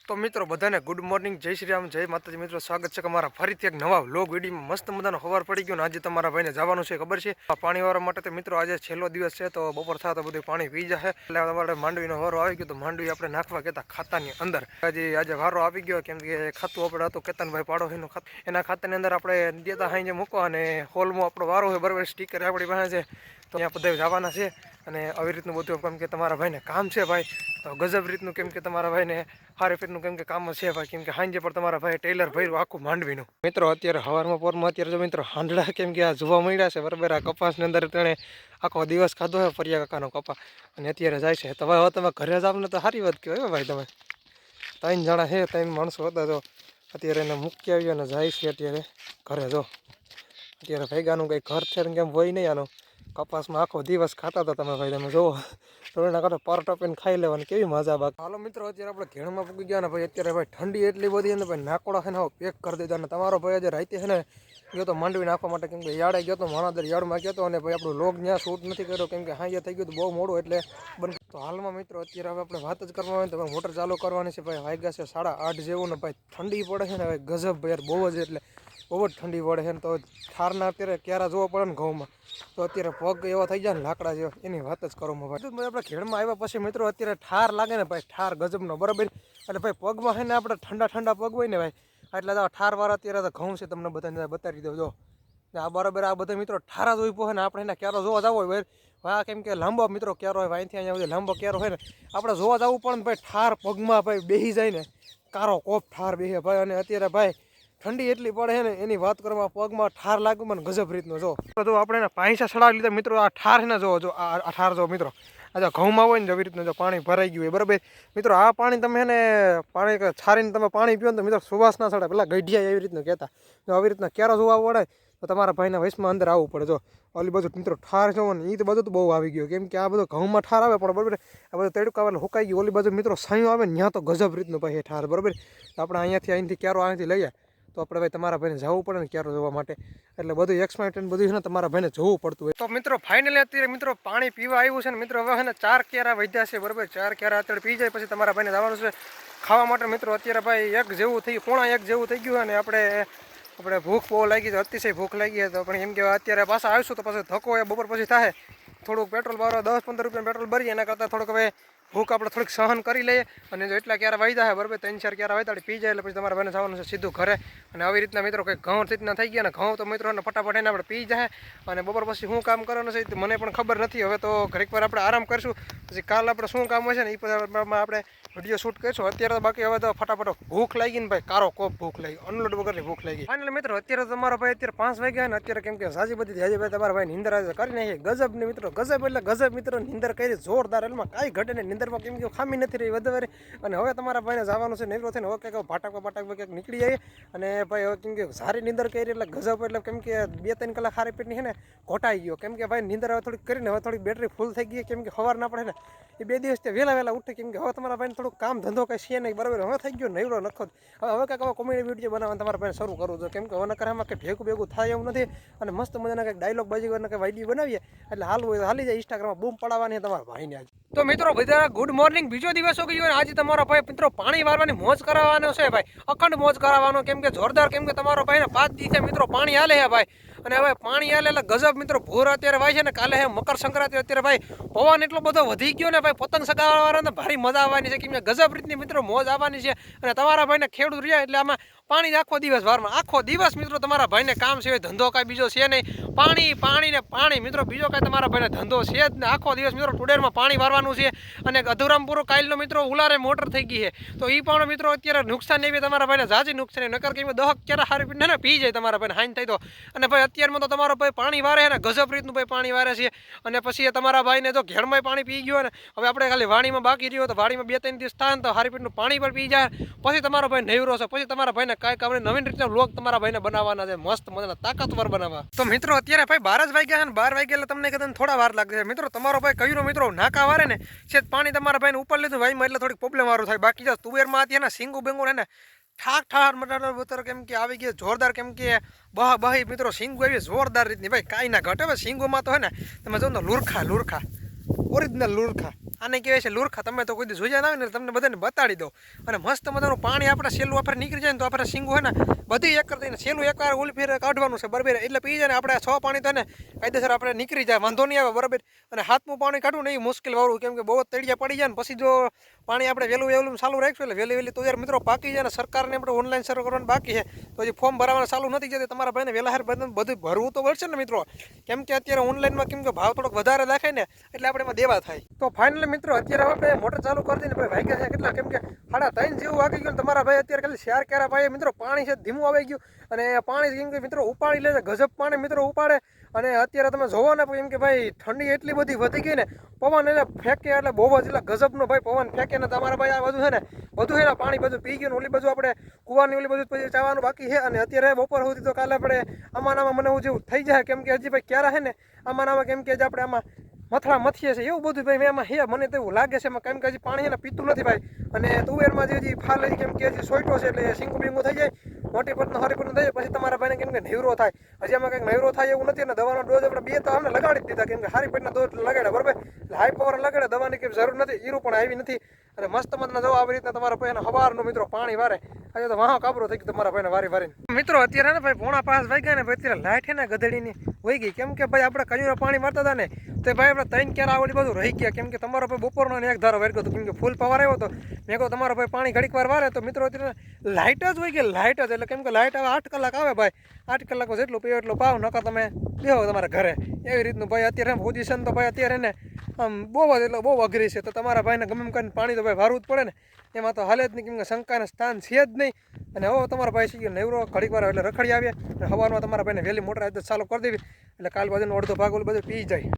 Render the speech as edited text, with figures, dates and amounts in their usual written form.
તો મિત્રો બધાને ગુડ મોર્નિંગ, જય શ્રી રામ, જય માતાજી. મિત્રો સ્વાગત છે તમારા ફરીથી એક નવા વ્લોગ વિડીયોમાં. મસ્ત મજાનો ખબર પડી ગયો ને આજે તમારા ભાઈને જવાનું છે, ખબર છે પાણી વાળવા માટે. તો મિત્રો આજે છેલ્લો દિવસ છે, તો બપોર થતા બધું પાણી પી જશે એટલે તમારે માંડવીનો વારો આવી ગયો. તો માંડવી આપણે નાખવા કહેતા ખાતાની અંદર આજે વારો આવી ગયો, કેમ કે ખાતું આપણે હતું કેતનભાઈ પાડોશીનું ખાતું, એના ખાતાની અંદર આપણે દેતા હાઈ મૂકવા અને હોલમાં આપણો વારો હોય બરાબર. સ્ટીકર આપણી પાસે છે તો ત્યાં બધા જવાના છે અને આવી રીતનું બધું, કેમ કે તમારા ભાઈને કામ છે ભાઈ, તો ગજબ રીતનું, કેમ કે તમારા ભાઈને સારી રીતનું કેમ કે કામ છે ભાઈ, કેમ કે સાંજે પણ તમારા ભાઈ ટેલર ભર્યું આખું માંડવીનું. મિત્રો અત્યારે હવારમાં પોરમાં અત્યારે જો મિત્રો હાંડડા કેમ કે આ જોવા મળ્યા છે બરાબર. આ કપાસની અંદર તેણે આખો દિવસ ખાધો છે ફરિયા કાકાનો કપા અને અત્યારે જાય છે. તો હવે તમે ઘરે જાવ ને તો સારી વાત કહેવાય ભાઈ. તમે 3 જણા છે, 3 માણસો હતા, તો અત્યારે એને મૂકી આવ્યો અને જાય છે અત્યારે ઘરે. જો અત્યારે ભેગાનું કંઈ ઘર છે કેમ હોય નહીં, આનું કપાસમાં આખો દિવસ ખાતા હતા તમે ભાઈ. તમે જુઓ ટોળના કાંટો પર ટપીને ખાઈ લેવાની કેવી મજા બાકી. હાલો મિત્રો અત્યારે આપણે ઘેણમાં પૂકી ગયા ને ભાઈ. અત્યારે ભાઈ ઠંડી એટલી બધી ને ભાઈ નાકોડા છે ને પેક કરી દીધા. અને તમારો ભાઈ આજે રાતે છે ને ગયો તો માંડવી નાખવા માટે, કેમ કે યાર્ડે ગયો તો માણાદર યાર્ડમાં ગયો તો અને ભાઈ આપણું લોગ ત્યાં શૂટ નથી કર્યો, કેમ કે હાંજે થઈ ગયું તો બહુ મોડું એટલે બંધ. તો હાલમાં મિત્રો અત્યારે હવે આપણે વાત જ કરવા હોય તો ભાઈ મોટર ચાલુ કરવાની છે ભાઈ. વાગ્યા છે 8:30 જેવું ને ભાઈ ઠંડી પડે છે ને ભાઈ ગજબ યાર, બહુ જ એટલે બહુ જ ઠંડી પડે છે ને. તો ઠારના અત્યારે ક્યારા જોવા પડે ને ઘઉંમાં, તો અત્યારે પગ એવા થઈ જાય ને લાકડા જેવા, એની વાત જ કરો ભાઈ. આપણે ખેડમાં આવ્યા પછી મિત્રો અત્યારે ઠાર લાગે ને ભાઈ, ઠાર ગજબનો બરાબર. એટલે ભાઈ પગમાં છે ને આપણે ઠંડા પગ હોય ને ભાઈ, એટલે તો ઠારવાળા અત્યારે તો ઘઉં છે, તમને બધાને બતાવી દો. જો આ બરાબર આ બધા મિત્રો ઠારા જોઈ પહોંચે ને આપણે એને ક્યારો જોવા જવો હોય ભાઈ. હા કેમ કે લાંબો મિત્રો ક્યારો હોય અહીંથી અહીંયા સુધી લાંબો ક્યારો હોય ને આપણે જોવા જવું પણ ભાઈ ઠાર પગમાં ભાઈ બેસી જાય ને, કારો કોપ ઠાર બેસે ભાઈ. અને અત્યારે ભાઈ ઠંડી એટલી પડે છે ને એની વાત કરવા, પગમાં ઠાર લાગ્યું મને ગજબ રીતનો. જો તો આપણે એને પાંચા ચડાવી લીધા મિત્રો. આ ઠાર ને જો આ ઠાર જો મિત્રો, આ ઘઉંમાં હોય ને એવી રીતનું જો પાણી ભરાઈ ગયું હોય બરાબર. મિત્રો આ પાણી તમે એને પાણી છારીને તમે પાણી પીઓ ને તો મિત્રો સુવાસ ના ચડે, પેલા ગઢિયા એવી રીતનું કહેતા. જો આવી રીતના ક્યારે જોવા પડે તો તમારા ભાઈના વયસમાં અંદર આવવું પડે. જો ઓલી બધું મિત્રો ઠાર જોવો ને એ તો બધું તો બહુ આવી ગયું, કેમ કે આ બધું ઘઉંમાં ઠાર આવે પણ બરાબર આ બધું તડકાવેલું હુકાઈ ગયું. ઓલી બાજુ મિત્રો સાયું આવે ને ત્યાં તો ગજબ રીતનું ભાઈ ઠાર બરાબર. આપણે અહીંયાથી ક્યારો અહીંથી લઈએ તો આપણે ભાઈ તમારા ભાઈને જવું પડે ને ક્યારો જોવા માટે, એટલે બધું એક્સપાયર્ડ બધું છે ને તમારા ભાઈને જોવું પડતું હોય. તો મિત્રો ફાઇનલી અત્યારે મિત્રો પાણી પીવા આવ્યું છે ને મિત્રો. હવે છે ને 4 ક્યારા વધ્યા છે બરાબર. 4 ક્યારા અત્યારે પી જાય પછી તમારા ભાઈને જવાનું છે ખાવા માટે મિત્રો. અત્યારે ભાઈ 1 જેવું થઈ ગયું, 1:15 જેવું થઈ ગયું અને આપણે ભૂખ બહુ લાગી છે, અતિશય ભૂખ લાગી તો પણ એમ કે અત્યારે પાછા આવીશું તો પાછું ધક્કો એ બપોર પછી થાય. થોડુંક પેટ્રોલ બારો 10-15 રૂપિયા પેટ્રોલ ભરીએ, એના કરતાં થોડુંક હવે ભૂખ આપણે થોડીક સહન કરી લઈએ. અને જો એટલા ક્યારે વાયદા છે બરાબર, 3-4 ક્યારે વાયદા પી જાય એટલે પછી તમારા ભાઈને જવાનું છે સીધું ઘરે. અને આવી રીતના મિત્રો કંઈક ઘઉં રીતના થઈ ગયા ને ઘઉં તો મિત્રો ફટાફટ એને આપણે પી જાય. અને બપોર પછી શું કામ કરવાનું છે તો મને પણ ખબર નથી. હવે તો ઘડીક વાર આપણે આરામ કરીશું, પછી કાલ આપણે શું કામ હોય છે ને એ પછી આપણે વિડીયો શૂટ કરીશું. અત્યારે તો બાકી હવે તો ફટાફટ ભૂખ લાગી ને ભાઈ, કારો કોપ ભૂખ લાગી, અનલોડ વગરની ભૂખ લાગી. ફાઇનલ મિત્રો અત્યારે તમારો ભાઈ અત્યારે 5 વાગ્યા ને અત્યારે કેમ કે સાજી બધી આજે ભાઈ તમારા ભાઈ નિંદર કરી નાખી ગજબ ને મિત્રો. ગજબ એટલે ગજબ મિત્રો, નિંદર કરી જોરદાર, એમાં કાંઈ ઘટે ને નિંદરમાં કેમ કે ખામી નથી રહી વધારે. અને હવે તમારા ભાઈને જવાનું છે નેવરો થઈને, હવે કંઈક ભાટાકવા કંઈક નીકળી જાય. અને ભાઈ હવે કેમ કે સારી નિંદર કરી એટલે ગજબ, એટલે કેમ કે 2-3 કલાક સારી પેટની છે ને ઘોટાઈ ગયો. કેમ કે ભાઈ નિંદર હવે થોડીક કરીને હવે થોડીક બેટરી ફૂલ થઈ ગઈ, કેમ કે સવાર ના પડે ને એ 2 દિવસ વહેલા ઉઠે, કેમ કે હવે તમારા ભાઈને થોડુંક કામ ધંધો કંઈ છે નહીં બરાબર. હવે થઈ ગયો નવરો નખો. હવે કંઈક હવે કોમેડી વિડીયો બનાવવાનું તમારા ભાઈને શરૂ કરવું છે, કેમ કે હવે નકર એમાં કંઈ ભેગું થાય એવું નથી. અને મસ્ત મજાના કંઈક ડાયલોગ બાજી કંઈક વિડીયો બનાવીએ એટલે હાલવું હોય હાલી જાય. ઇન્સ્ટાગ્રામમાં બૂમ પડાવવાની તમારા ભાઈને આજે. તો મિત્રો બધા ગુડ મોર્નિંગ, બીજો દિવસ ગયો અને આજે તમારો ભાઈ મિત્રો પાણી વારવાની મોજ કરાવવાનો છે ભાઈ, અખંડ મોજ કરાવવાનો, કેમ કે જોરદાર, કેમ કે તમારો ભાઈને 5 દિવસે મિત્રો પાણી હાલે છે ભાઈ. અને હવે પાણી હાલે એટલે ગજબ મિત્રો. ભોર અત્યારે વાય છે ને, કાલે હે મકર સંક્રાંતિ, અત્યારે ભાઈ પવન એટલો બધો વધી ગયો ને ભાઈ, પતંગ સગાવવાળાને ભારી મજા આવવાની છે, કેમ કે ગજબ રીતની મિત્રો મોજ આવવાની છે. અને તમારા ભાઈને ખેડૂત રહ્યા એટલે આમાં પાણી આખો દિવસ વારમાં આખો દિવસ મિત્રો તમારા ભાઈને કામ છે, ધંધો કાંઈ બીજો છે નહીં, પાણી ને પાણી મિત્રો, બીજો કાંઈ તમારા ભાઈને ધંધો છે જ ને. આખો દિવસ મિત્રો ટુડેરમાં પાણી વારવાનું છે. અને અધુરામ પૂરો કાલનો મિત્રો ઉલારે મોટર થઈ ગઈ છે, તો એ પણ મિત્રો અત્યારે નુકસાન એવી તમારા ભાઈને જાજી નુકસાન, નકર કે 10 ક્યારે હારી પીને ને પી જાય તમારા ભાઈને હાઈન થઈ તો. અને ભાઈ અત્યારમાં તો તમારો ભાઈ પાણી વારે ને ગજબ રીતનું ભાઈ પાણી વારે છે. અને પછી તમારા ભાઈને જો ઘેરમાં પાણી પી ગયો ને, હવે આપણે ખાલી વાડીમાં બાકી રહ્યો તો વાડીમાં 2-3 દિવસ થાય તો હારી પીનું પાણી પણ પી જાય. પછી તમારો ભાઈ નવરો છે, પછી તમારા ભાઈને કાંઈક આપણે નવીન રીતના વ્લોગ તમારા ભાઈને બનાવવાના છે, મસ્ત મજાના તાકાતવર બનાવવા. તો મિત્રો અત્યારે ભાઈ 12 જ વાગ્યા છે ને 12 વાગ્યા એટલે તમને કદાચ થોડા વાર લાગશે મિત્રો. તમારો ભાઈ કહ્યું મિત્રો નાકા વારે ને છે પાણી તમારા ભાઈને ઉપર લીધું ભાઈમાં એટલે થોડીક પ્રોબ્લેમ વાળું થાય. બાકી જો તુવેરમાં હતી ને સિંગુ બેંગુ ને ઠાક મટાડો કેમ કે આવી ગયો જોરદાર, કેમ કે બહી મિત્રો સિંગુ આવી જોરદાર રીતની ભાઈ, કાંઈ ના ઘટે. હવે સિંગુમાં તો હે ને તમે જો ને લુરખા ઓરિજિનલ લુરખા આને કહેવાય છે લુરખા. તમે તો કોઈ દી જોયા ના હોય ને તમને બધાને બતાડી દો. અને મસ્ત મજાનું પાણી આપણે સેલું આપણે નીકળી જાય ને તો આપણે સિંગું હોય ને બધી એક કરીને સેલું એકવાર ઓલી ફેર કાઢવાનું છે બરાબર, એટલે પી જાય ને આપણે 6 પાણી તો ને કાયદેસર આપણે નીકળી જાય, વાંધો નહીં આવે બરાબર. અને હાથનું પાણી કાઢવું નહીં મુશ્કેલ વાળું, કેમ કે બહુ તળિયા પડી જાય ને પછી જો પાણી આપણે વહેલું ચાલુ રાખશું એટલે વહેલી તો યાર મિત્રો પાકી જાય ને સરકારને આપણે ઓનલાઈન શરૂ કરવાનું બાકી છે, તો હજી ફોર્મ ભરવાનું ચાલુ નથી જતી. તમારા ભાઈને વહેલા બધું ભરવું તો પડશે ને મિત્રો, કેમ કે અત્યારે ઓનલાઈનમાં કેમ કે ભાવ થોડોક વધારે દાખાય ને એટલે આપણે એમાં દેવા થાય. તો ફાઇનલી મિત્રો અત્યારે આપણે મોટર ચાલુ કરી દઈને ભાઈ વાગ્યા છે કેટલા, કેમ કે 3:30 જેવું વાગી ગયું. તમારા ભાઈ અત્યારે ખાલી 4 કેરા ભાઈ મિત્રો પાણી છે ધીમું આવી ગયું, અને પાણી કેમ કે મિત્રો ઉપાડી લે છે, ગજબ પાણી મિત્રો ઉપાડે. અને અત્યારે તમે જોવો ને કેમ કે ભાઈ ઠંડી એટલી બધી વધી ગઈ ને, પવન એટલે ફેંકે એટલે બહુ જ એટલે ગજબનો ભાઈ પવન ફેંકે ને તમારા ભાઈ આ બધું છે ને બધું છે ને પાણી બધું પી ગયું ને ઓલી બધું આપણે કુવાની ઓલી બધું પછી ચાવાનું બાકી છે. અને અત્યારે બપોર સુધી તો કાલે આપણે આમાં મને જેવું થઈ જાય, કેમ કે હજી ભાઈ ક્યારે છે ને આમાં કેમ કે આપણે આમાં મથળા મથીએ છે એવું બધું ભાઈ એમાં હે, મને તો એવું લાગે છે એમાં, કેમ કે હજી પાણી એને પીતું નથી ભાઈ. અને તુવેરમાં હજી ફાલ કેમ કે હજી સોઈટો છે એટલે સિંગું બીંગું થઈ જાય, મોટી પતનો હરી પતનો થઈ જાય, પછી તમારા ભાઈને કેમ કે નહેરો થાય. હજી આમાં કંઈક નહેરો થાય એવું નથી. અને દવાનો ડોઝ આપણે 2 તો અમને લગાડી જ દીધા, કેમ કે હારી પેટના ડોઝ લગાડ્યા બરાબર, એટલે હાઈ પાવર લગાડે, દવાની કંઈ જરૂર નથી, ઈરું પણ આવી નથી. અને મસ્ત મતના જવા આવી રીતના તમારા ભાઈને સવારનું મિત્રો પાણી વારે. આજે તો વાહ કાબરો થઈ ગયું તમારા ભાઈને વારી મિત્રો. અત્યારે ને ભાઈ 4:45 વાગ્યા ને ભાઈ અત્યારે લાઈટ છે ને ગધડીની વહી ગઈ, કેમ કે ભાઈ આપણે કયું પાણી મારતા હતા ને તો ભાઈ આપણે 3 કેરા આવડી બધું રહી ગયા, કેમ કે તમારો ભાઈ બપોરનો ને 1 ધારો વાર્યો હતો, કેમ કે ફૂલ પાવર આવ્યો હતો. મેં કહું તમારો ભાઈ પાણી ઘડીક વાર વારે તો મિત્રો અત્યારે લાઇટ જ હોય કે લાઇટ જ, એટલે કેમ કે લાઇટ આવે 8 કલાક આવે ભાઈ, 8 કલાકો જેટલું પીવો એટલું પાવ, નકર તમે બેહો તમારા ઘરે એવી રીતનું ભાઈ. અત્યારે પોઝિશન તો ભાઈ અત્યારે ને આમ બહુ અઘરી છે, તો તમારા ભાઈને ગમે એમ કરીને પાણી તો ભાઈ વારવું જ પડે ને, એમાં તો હાલે જ નહીં, કેમ કે શંકાને સ્થાન છે જ નહીં. અને હવે તમારા ભાઈ શીખ્યો નેવરો ઘડીક વાર એટલે રખડી આવ્યા, અને સવારમાં તમારા ભાઈને વહેલી મોટર ચાલુ કરી દેવી એટલે કાલ બાજુનો અડધો ભાગ ઓલું બધું પી જાય.